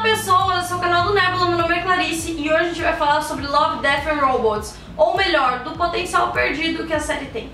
Olá pessoas, esse é o canal do Nebula, meu nome é Clarice e hoje a gente vai falar sobre Love, Death and Robots, ou melhor, do potencial perdido que a série tem.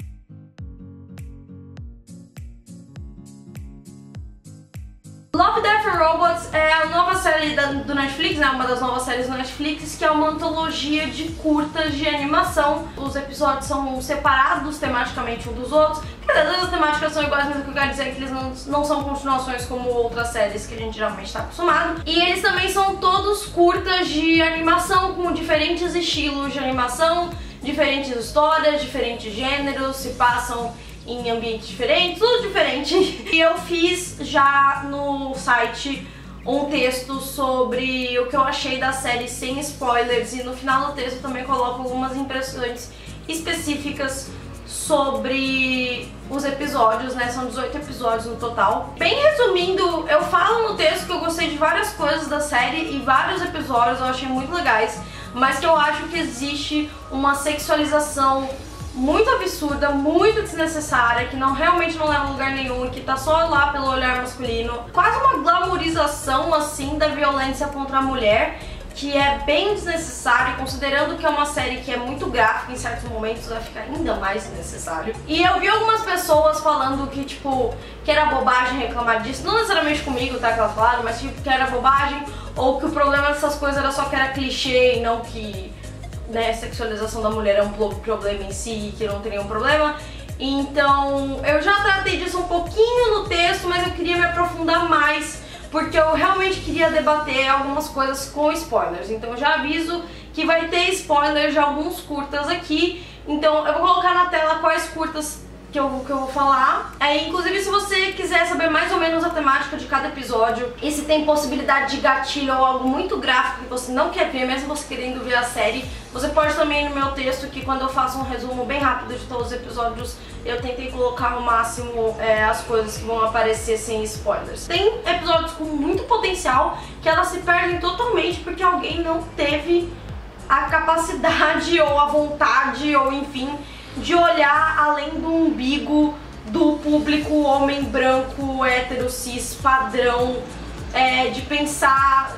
Love, Death and Robots é a nova série do Netflix, né? Uma das novas séries do Netflix, que é uma antologia de curtas de animação. Os episódios são separados tematicamente um dos outros. Quer dizer, as temáticas são iguais, mas o que eu quero dizer é que eles não são continuações como outras séries que a gente geralmente está acostumado. E eles também são todos curtas de animação, com diferentes estilos de animação, diferentes histórias, diferentes gêneros, se passam em ambientes diferentes, tudo diferente. E eu fiz já no site um texto sobre o que eu achei da série sem spoilers, e no final do texto eu também coloco algumas impressões específicas sobre os episódios, né? São 18 episódios no total. Bem resumindo, eu falo no texto que eu gostei de várias coisas da série e vários episódios eu achei muito legais, mas que eu acho que existe uma sexualização muito absurda, muito desnecessária, que realmente não leva a lugar nenhum e que tá só lá pelo olhar masculino. Quase uma glamourização, assim, da violência contra a mulher, que é bem desnecessário, considerando que é uma série que é muito gráfica, em certos momentos vai ficar ainda mais desnecessário. E eu vi algumas pessoas falando que, tipo, que era bobagem reclamar disso, não necessariamente comigo, tá, que elas falaram, mas tipo, que era bobagem, ou que o problema dessas coisas era só que era clichê e não que, né, sexualização da mulher é um problema em si e que não tem nenhum problema. Então eu já tratei disso um pouquinho no texto, mas eu queria me aprofundar mais porque eu realmente queria debater algumas coisas com spoilers. Então eu já aviso que vai ter spoilers de alguns curtas aqui, então eu vou colocar na tela quais curtas que eu vou falar. Inclusive, se você quiser saber mais ou menos a temática de cada episódio e se tem possibilidade de gatilho ou algo muito gráfico que você não quer ver, mesmo você querendo ver a série, você pode também ir no meu texto, que quando eu faço um resumo bem rápido de todos os episódios, eu tentei colocar ao máximo as coisas que vão aparecer sem spoilers. Tem episódios com muito potencial que elas se perdem totalmente porque alguém não teve a capacidade ou a vontade, ou enfim, de olhar além do umbigo do público homem branco, hétero, cis, padrão, de pensar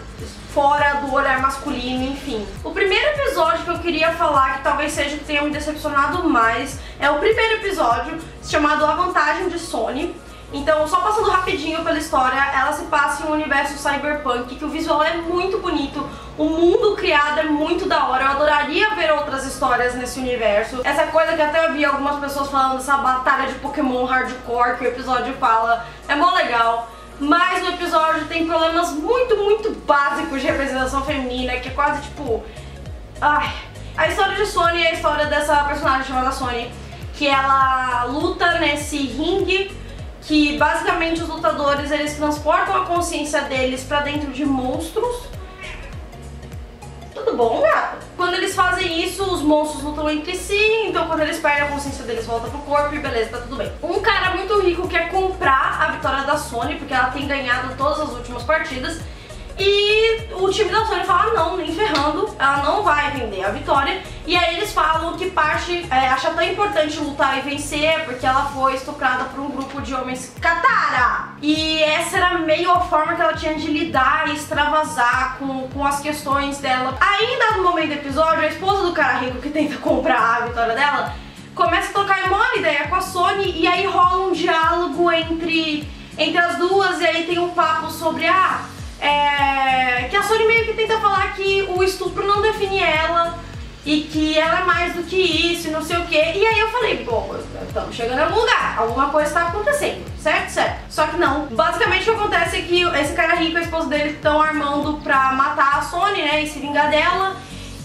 fora do olhar masculino, enfim. O primeiro episódio que eu queria falar, que talvez seja o que tenha me decepcionado mais, é o primeiro episódio, chamado A Vantagem de Sony. Então, só passando rapidinho pela história, ela se passa em um universo cyberpunk, que o visual é muito bonito, o mundo criado é muito da hora, eu adoraria ver outras histórias nesse universo. Essa coisa que até eu vi algumas pessoas falando dessa batalha de Pokémon hardcore que o episódio fala, é mó legal. Mas o episódio tem problemas muito básicos de representação feminina, que é quase tipo... Ai. A história de Sony é a história dessa personagem chamada Sony, que ela luta nesse ringue, que basicamente os lutadores, eles transportam a consciência deles pra dentro de monstros. Tudo bom, gato? Quando eles fazem isso, os monstros lutam entre si, então quando eles perdem a consciência deles, volta pro corpo e beleza, tá tudo bem. Um cara muito rico quer comprar a vitória da Sony, porque ela tem ganhado todas as últimas partidas, e o time da Sony fala, não, nem ferrando, ela não vai vender a vitória. E aí eles falam que parte acha tão importante lutar e vencer porque ela foi estuprada por um grupo de homens Katara. E essa era meio a forma que ela tinha de lidar e extravasar com as questões dela. Ainda no momento do episódio, a esposa do cara rico que tenta comprar a vitória dela começa a trocar uma ideia com a Sony, e aí rola um diálogo entre as duas, e aí tem um papo sobre que a Sony meio que tenta falar que o estupro não define ela e que ela é mais do que isso e não sei o que. E aí eu falei, bom, estamos chegando em algum lugar, alguma coisa está acontecendo, certo? Só que não. Basicamente o que acontece é que esse cara rico e a esposa dele estão armando pra matar a Sony, né, e se vingar dela.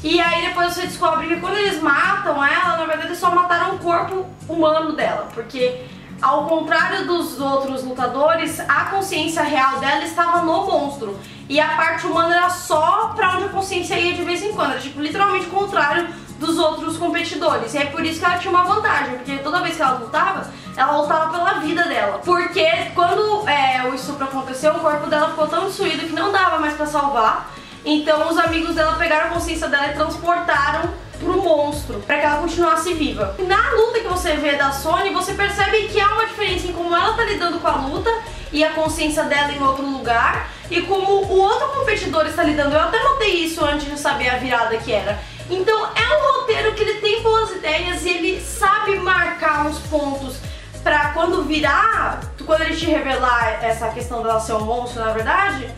E aí depois você descobre que quando eles matam ela, na verdade eles só mataram o corpo humano dela, porque ao contrário dos outros lutadores, a consciência real dela estava no monstro. E a parte humana era só pra onde a consciência ia de vez em quando. Era tipo, literalmente o contrário dos outros competidores. E é por isso que ela tinha uma vantagem, porque toda vez que ela lutava pela vida dela. Porque quando o estupro aconteceu, o corpo dela ficou tão destruído que não dava mais pra salvar. Então os amigos dela pegaram a consciência dela e transportaram pro monstro, pra que ela continuasse viva. Na luta que você vê da Sony, você percebe que há uma diferença em como ela tá lidando com a luta e a consciência dela em outro lugar, e como o outro competidor tá lidando. Eu até notei isso antes de saber a virada que era. Então é um roteiro que ele tem boas ideias e ele sabe marcar uns pontos pra quando virar, quando ele te revelar essa questão dela ser um monstro, na verdade,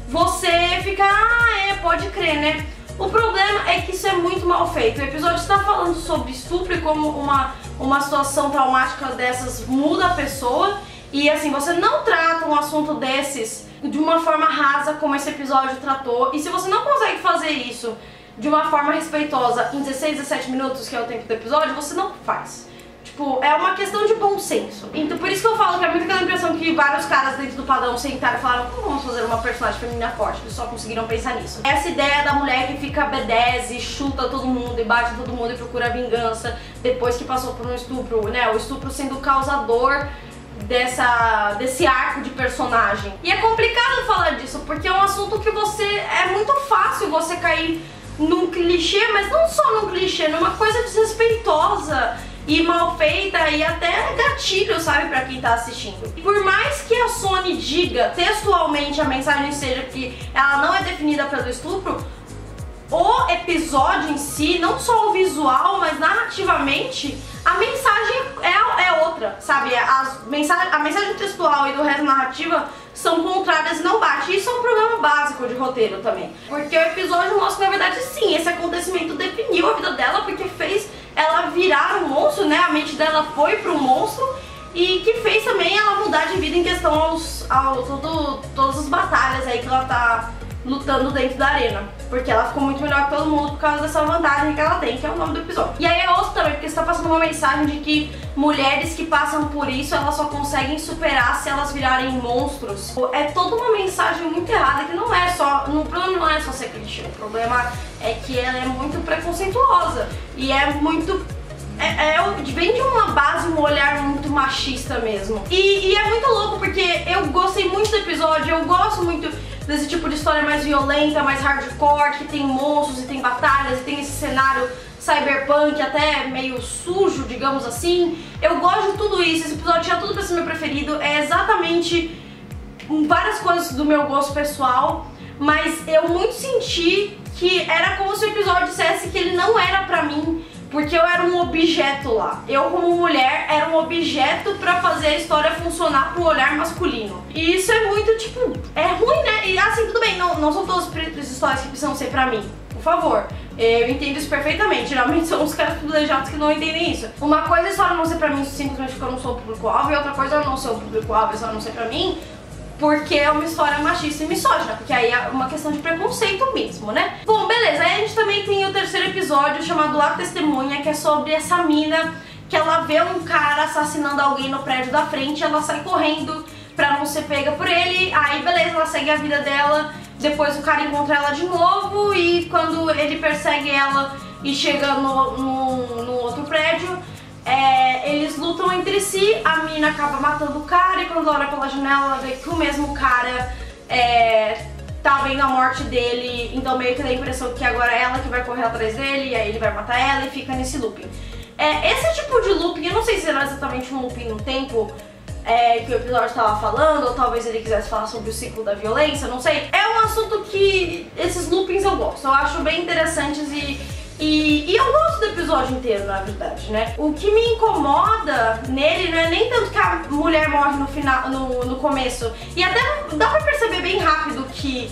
você fica, pode crer, né? O problema é que isso é muito mal feito. O episódio está falando sobre estupro e como uma situação traumática dessas muda a pessoa. E assim, você não trata um assunto desses de uma forma rasa como esse episódio tratou. E se você não consegue fazer isso de uma forma respeitosa em 16, 17 minutos, que é o tempo do episódio, você não faz. Tipo, é uma questão de bom senso. Então por isso que eu falo que é muito aquela impressão que vários caras dentro do padrão sentaram e falaram: como vamos fazer uma personagem feminina forte? Eles só conseguiram pensar nisso. Essa ideia da mulher que fica B10 e chuta todo mundo e bate todo mundo e procura vingança depois que passou por um estupro, né? O estupro sendo o causador desse arco de personagem. E é complicado falar disso, porque é um assunto que é muito fácil você cair num clichê, mas não só num clichê, numa coisa desrespeitosa e mal feita e até gatilho, sabe, pra quem tá assistindo. E por mais que a Sony diga textualmente, a mensagem seja que ela não é definida pelo estupro, o episódio em si, não só o visual, mas narrativamente, a mensagem é outra, sabe? A mensagem textual e do resto narrativa são contrárias e não bate. Isso é um problema básico de roteiro também. Porque o episódio mostra que, na verdade, sim, esse acontecimento definiu a vida dela, porque fez ela virar um monstro, né? A mente dela foi pro monstro e que fez também ela mudar de vida em questão todas as batalhas aí que ela tá lutando dentro da arena, porque ela ficou muito melhor que todo mundo por causa dessa vantagem que ela tem, que é o nome do episódio. E aí é outro também, porque você tá passando uma mensagem de que mulheres que passam por isso, elas só conseguem superar se elas virarem monstros. É toda uma mensagem muito errada, que não é só, o problema não é só ser clichê, o problema é que ela é muito preconceituosa e é muito... vem de uma base, um olhar muito machista mesmo. E é muito louco, porque eu gostei muito do episódio, eu gosto muito desse tipo de história mais violenta, mais hardcore, que tem monstros e tem batalhas, e tem esse cenário cyberpunk até meio sujo, digamos assim. Eu gosto de tudo isso, esse episódio tinha tudo pra ser meu preferido, é exatamente várias coisas do meu gosto pessoal, mas eu muito senti que era como se o episódio dissesse que ele não era pra mim, porque eu era um objeto lá. Eu, como mulher, era um objeto pra fazer a história funcionar pro olhar masculino. E isso é muito, tipo, é ruim, né? E assim, tudo bem, não são todas as histórias que precisam ser pra mim. Por favor, eu entendo isso perfeitamente. Geralmente são os caras privilegiados que não entendem isso. Uma coisa é a história não ser pra mim simplesmente porque eu não sou o público-alvo, e outra coisa é eu não ser o público-alvo, a história não ser pra mim porque é uma história machista e misógina, porque aí é uma questão de preconceito mesmo, né? Bom, beleza, aí a gente também tem o terceiro episódio chamado A Testemunha, que é sobre essa mina que ela vê um cara assassinando alguém no prédio da frente, ela sai correndo pra não ser pega por ele, aí beleza, ela segue a vida dela, depois o cara encontra ela de novo e quando ele persegue ela e chega no outro prédio, eles lutam entre si, a mina acaba matando o cara e quando ela olha pela janela ela vê que o mesmo cara tá vendo a morte dele, então meio que dá a impressão que agora é ela que vai correr atrás dele e aí ele vai matar ela e fica nesse looping. Esse tipo de looping, eu não sei se era exatamente um looping no tempo que o episódio estava falando, ou talvez ele quisesse falar sobre o ciclo da violência, não sei. É um assunto que esses loopings eu gosto, eu acho bem interessantes e eu gosto do episódio inteiro, na verdade, né? O que me incomoda nele não é nem tanto que a mulher morre no final, no começo, e até dá pra perceber bem rápido que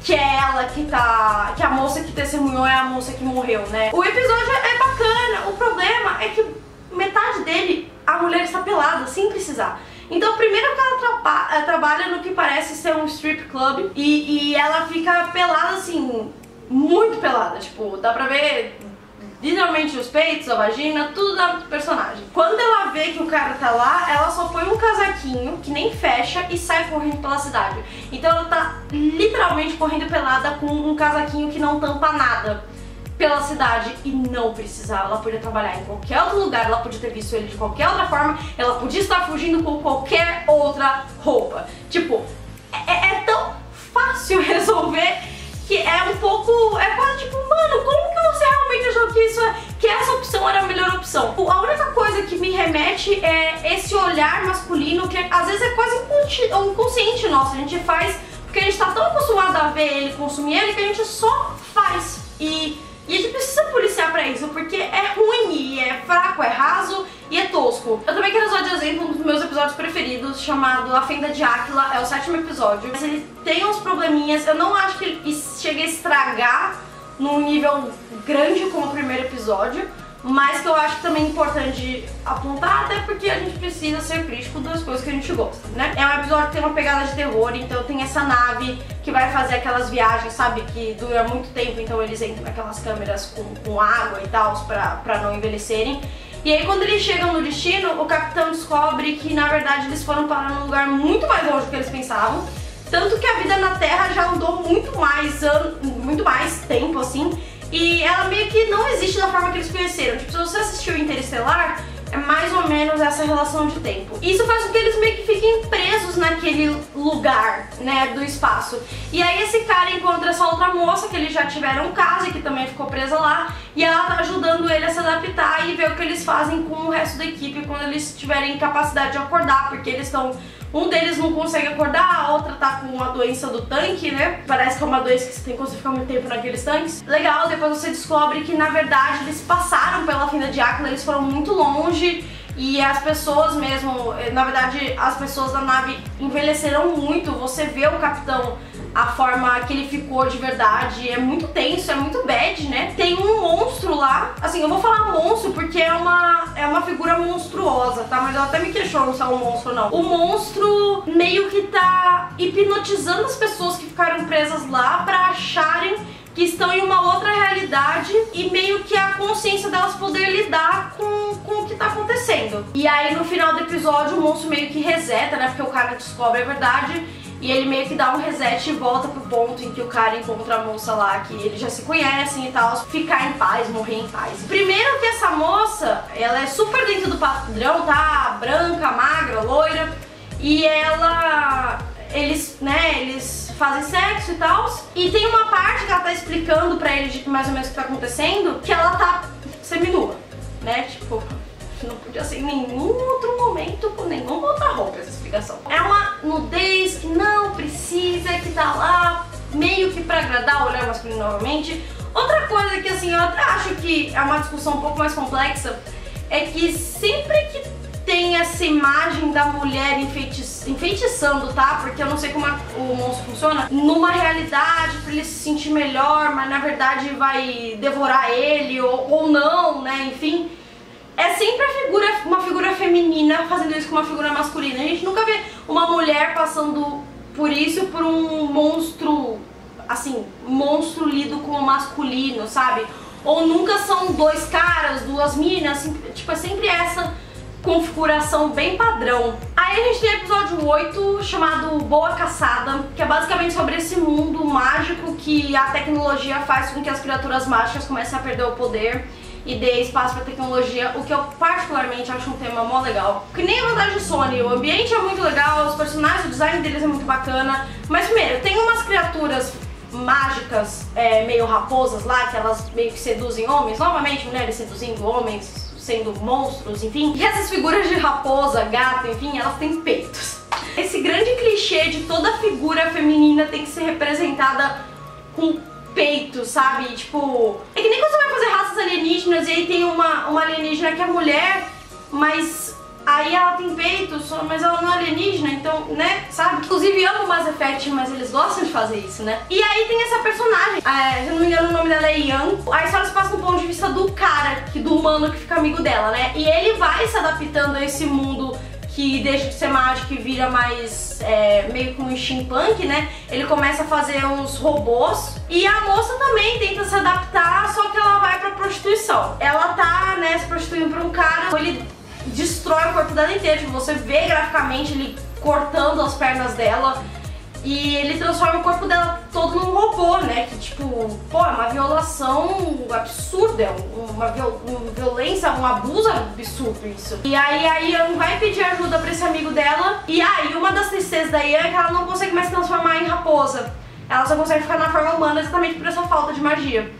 é ela que a moça que testemunhou é a moça que morreu, né? O episódio é bacana, o problema é que metade dele a mulher está pelada, sem precisar. Então primeiro que ela trabalha no que parece ser um strip club e ela fica pelada assim, muito pelada, tipo, dá pra ver literalmente os peitos, a vagina, tudo da personagem. Quando ela vê que o cara tá lá, ela só põe um casaquinho que nem fecha e sai correndo pela cidade. Então ela tá literalmente correndo pelada com um casaquinho que não tampa nada pela cidade e não precisava. Ela podia trabalhar em qualquer outro lugar, ela podia ter visto ele de qualquer outra forma, ela podia estar fugindo com qualquer outra roupa. Tipo, é tão fácil resolver que é um pouco, é quase tipo, mano, como que você realmente achou que essa opção era a melhor opção? A única coisa que me remete é esse olhar masculino que às vezes é quase inconsciente nosso, a gente faz porque a gente tá tão acostumado a ver ele, consumir ele, que a gente só faz. E a gente precisa policiar pra isso, porque é ruim, e é fraco, é raso e é tosco. Eu também quero usar de exemplo um dos meus episódios preferidos, chamado A Fenda de Áquila, é o 7º episódio. Mas ele tem uns probleminhas, eu não acho que ele chega a estragar num nível grande como o primeiro episódio, mas que eu acho que também é importante apontar, até porque a gente precisa ser crítico das coisas que a gente gosta, né? É um episódio que tem uma pegada de terror, então tem essa nave que vai fazer aquelas viagens, sabe, que dura muito tempo, então eles entram naquelas câmeras com água e tal, pra não envelhecerem. E aí quando eles chegam no destino, o capitão descobre que na verdade eles foram parar num lugar muito mais longe do que eles pensavam, tanto que a vida na Terra já andou muito mais tempo, assim, e ela meio que não existe da forma que eles conheceram. Tipo, se você assistiu Interestelar, é mais ou menos essa relação de tempo. Isso faz com que eles meio que fiquem presos naquele lugar, né, do espaço. E aí esse cara encontra essa outra moça, que eles já tiveram um caso e que também ficou presa lá, e ela tá ajudando ele a se adaptar e ver o que eles fazem com o resto da equipe quando eles tiverem capacidade de acordar, porque eles estão... Um deles não consegue acordar, a outra tá com a doença do tanque, né? Parece que é uma doença que você tem quando você fica muito tempo naqueles tanques. Legal, depois você descobre que na verdade eles passaram pela Fenda de Áquila, eles foram muito longe e as pessoas mesmo, na verdade as pessoas da nave envelheceram muito. Você vê o capitão, a forma que ele ficou de verdade, é muito tenso, é muito bad, né? Tem um monstro lá, assim, eu vou falar monstro porque é uma figura monstruosa, tá? Mas eu até me questiono se é um monstro ou não. O monstro meio que tá hipnotizando as pessoas que ficaram presas lá pra acharem que estão em uma outra realidade e meio que a consciência delas poder lidar com o que tá acontecendo. E aí no final do episódio o monstro meio que reseta, né? Porque o cara descobre a verdade e ele meio que dá um reset e volta pro ponto em que o cara encontra a moça lá, que eles já se conhecem e tal, ficar em paz, morrer em paz. Primeiro que essa moça, ela é super dentro do padrão, tá? Branca, magra, loira, e eles fazem sexo e tal, e tem uma parte que ela tá explicando pra eles de mais ou menos o que tá acontecendo, que ela tá seminua, né? Tipo, não podia ser em nenhum outro momento com nenhuma outra roupa essa explicação. É uma nudez que não precisa, que tá lá meio que pra agradar o olhar masculino novamente. Outra coisa que assim, eu até acho que é uma discussão um pouco mais complexa, é que sempre que tem essa imagem da mulher enfeitiçando, tá? Porque eu não sei como o monstro funciona. Numa realidade, pra ele se sentir melhor, mas na verdade vai devorar ele ou não, né? Enfim, é sempre uma figura feminina fazendo isso com uma figura masculina. A gente nunca vê uma mulher passando por isso por um monstro, assim, monstro lido como masculino, sabe? Ou nunca são dois caras, duas minas, assim, tipo, é sempre essa configuração bem padrão. Aí a gente tem o episódio 8, chamado Boa Caçada, que é basicamente sobre esse mundo mágico que a tecnologia faz com que as criaturas mágicas comecem a perder o poder e dê espaço pra tecnologia, o que eu particularmente acho um tema mó legal. Que nem a vantagem de Sony, o ambiente é muito legal, os personagens, o design deles é muito bacana, mas primeiro, tem umas criaturas mágicas, meio raposas lá, que elas meio que seduzem homens, novamente mulheres seduzindo homens, sendo monstros, enfim. E essas figuras de raposa, gato, enfim, elas têm peitos. Esse grande clichê de toda figura feminina tem que ser representada com peito, sabe? Tipo, é que nem quando você vai fazer raças alienígenas e aí tem uma alienígena que é mulher, mas aí ela tem peito, mas ela não é alienígena, então, né, sabe? Inclusive amo o Mass Effect, mas eles gostam de fazer isso, né? E aí tem essa personagem, se eu não me engano o nome dela é Yang. A história se passa do ponto de vista do cara, do humano que fica amigo dela, né? E ele vai se adaptando a esse mundo que deixa de ser mágico e vira mais meio que um steampunk, né? Ele começa a fazer uns robôs e a moça também tenta se adaptar, só que ela vai pra prostituição. Ela tá, né, se prostituindo pra um cara, ele destrói o corpo dela inteiro, tipo, você vê graficamente ele cortando as pernas dela e ele transforma o corpo dela todo num robô, né? Que tipo, pô, é uma violação absurda, é uma violência, um abuso absurdo isso. E aí a Yang vai pedir ajuda pra esse amigo dela e aí uma das tristezas da Yang é que ela não consegue mais se transformar em raposa. Ela só consegue ficar na forma humana exatamente por essa falta de magia.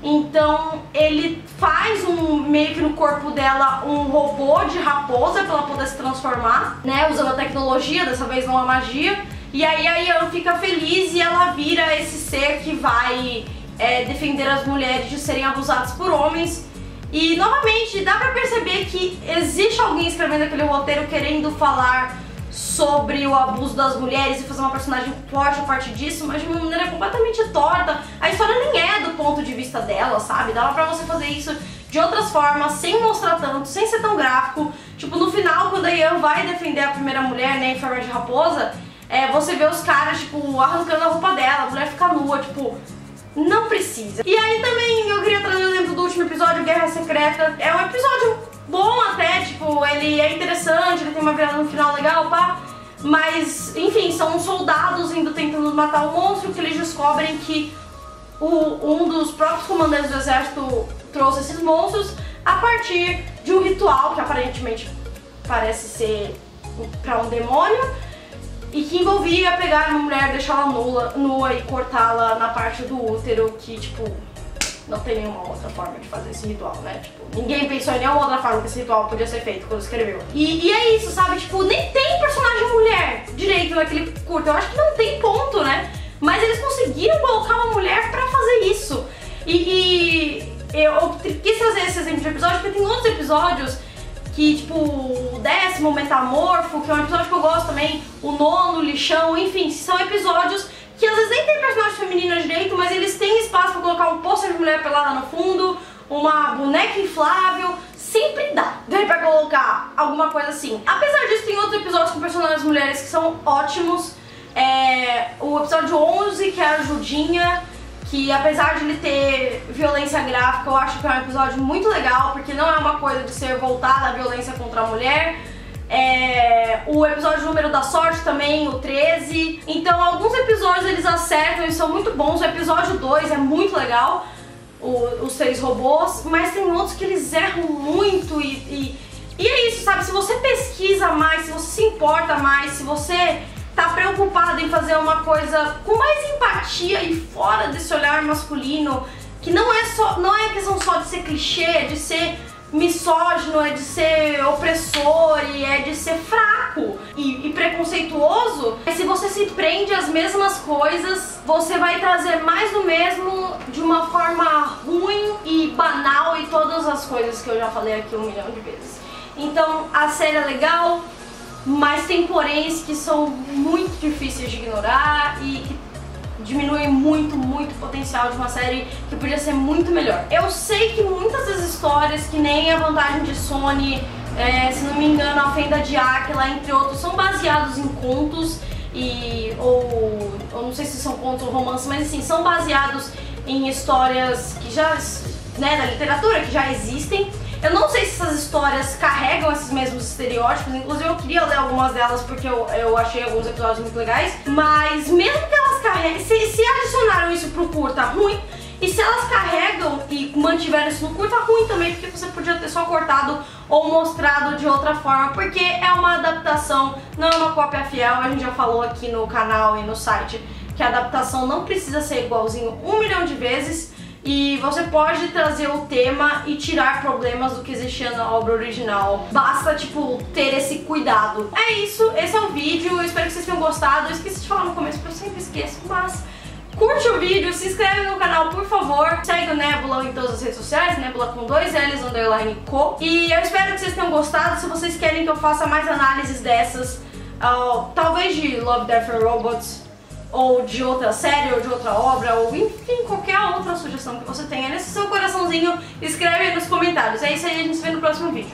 Então ele faz meio que no corpo dela um robô de raposa pra ela poder se transformar, né, usando a tecnologia, dessa vez não a magia. E aí a Yeon fica feliz e ela vira esse ser que vai defender as mulheres de serem abusadas por homens. E novamente dá pra perceber que existe alguém escrevendo aquele roteiro querendo falar sobre o abuso das mulheres e fazer uma personagem forte a partir disso, mas de uma maneira completamente torta. A história nem é do ponto de vista dela, sabe? Dava pra você fazer isso de outras formas, sem mostrar tanto, sem ser tão gráfico. Tipo, no final, quando a Yeon vai defender a primeira mulher, né, em forma de raposa, você vê os caras, tipo, arrancando a roupa dela, a mulher fica nua, tipo, não precisa. E aí também eu queria trazer o exemplo do último episódio, Guerra Secreta. É um episódio bom até, tipo, ele é interessante, ele tem uma virada no final legal, pá. Mas, enfim, são soldados indo tentando matar o monstro, que eles descobrem que um dos próprios comandantes do exército trouxe esses monstros a partir de um ritual que aparentemente parece ser pra um demônio e que envolvia pegar uma mulher, deixá-la nua e cortá-la na parte do útero, que, tipo, não tem nenhuma outra forma de fazer esse ritual, né? Tipo, ninguém pensou em nenhuma outra forma que esse ritual podia ser feito quando escreveu. E é isso, sabe? Tipo, nem tem personagem mulher direito naquele curto. Eu acho que não tem ponto, né? Mas eles conseguiram colocar uma mulher pra fazer isso. E eu quis trazer esse exemplo de episódio porque tem outros episódios que, tipo, o 10º, Metamorfo, que é um episódio que eu gosto também, o 9º, Lixão, enfim, são episódios que às vezes nem tem personagem feminina direito, mas eles têm espaço pra colocar um pôster de mulher pelada no fundo, uma boneca inflável, sempre dá pra colocar alguma coisa assim. Apesar disso, tem outros episódios com personagens mulheres que são ótimos. O episódio 11, que é a Judinha, que apesar de ele ter violência gráfica, eu acho que é um episódio muito legal, porque não é uma coisa de ser voltada à violência contra a mulher. O episódio número da sorte também, o 13. Então alguns episódios eles acertam e são muito bons. O episódio 2 é muito legal, os 3 robôs, mas tem outros que eles erram muito e é isso, sabe? Se você pesquisa mais, se você se importa mais, se você tá preocupado em fazer uma coisa com mais empatia e fora desse olhar masculino, que não é questão só de ser clichê, de ser misógino, é de ser opressor e é de ser fraco e preconceituoso. Se você se prende às mesmas coisas, você vai trazer mais do mesmo de uma forma ruim e banal e todas as coisas que eu já falei aqui 1 milhão de vezes. Então a série é legal, mas tem poréns que são muito difíceis de ignorar e que diminuem muito o potencial de uma série que podia ser muito melhor. Eu sei que muitas das histórias, que nem A Vantagem de Sony, se não me engano, A Fenda de Áquila, entre outros, são baseados em contos ou não sei se são contos ou romances, mas assim, são baseados em histórias que já, né, da literatura, que já existem. Eu não sei se essas histórias carregam esses mesmos estereótipos, inclusive eu queria ler algumas delas porque eu achei alguns episódios muito legais, mas mesmo que elas carreguem, se adicionaram isso pro curta, ruim, e se elas carregam e mantiveram isso no curta, ruim também, porque você podia ter só cortado ou mostrado de outra forma, porque é uma adaptação, não é uma cópia fiel. A gente já falou aqui no canal e no site que a adaptação não precisa ser igualzinho 1 milhão de vezes. E você pode trazer o tema e tirar problemas do que existia na obra original. Basta, tipo, ter esse cuidado. É isso, esse é o vídeo. Eu espero que vocês tenham gostado. Eu esqueci de falar no começo, porque eu sempre esqueço. Mas curte o vídeo, se inscreve no canal, por favor. Segue o Nebula em todas as redes sociais, Nebula com 2 L's, _co. E eu espero que vocês tenham gostado. Se vocês querem que eu faça mais análises dessas, talvez de Love, Death and Robots, ou de outra série, ou de outra obra, ou enfim, qualquer outra sugestão que você tenha nesse seu coraçãozinho, escreve aí nos comentários. É isso aí, a gente se vê no próximo vídeo.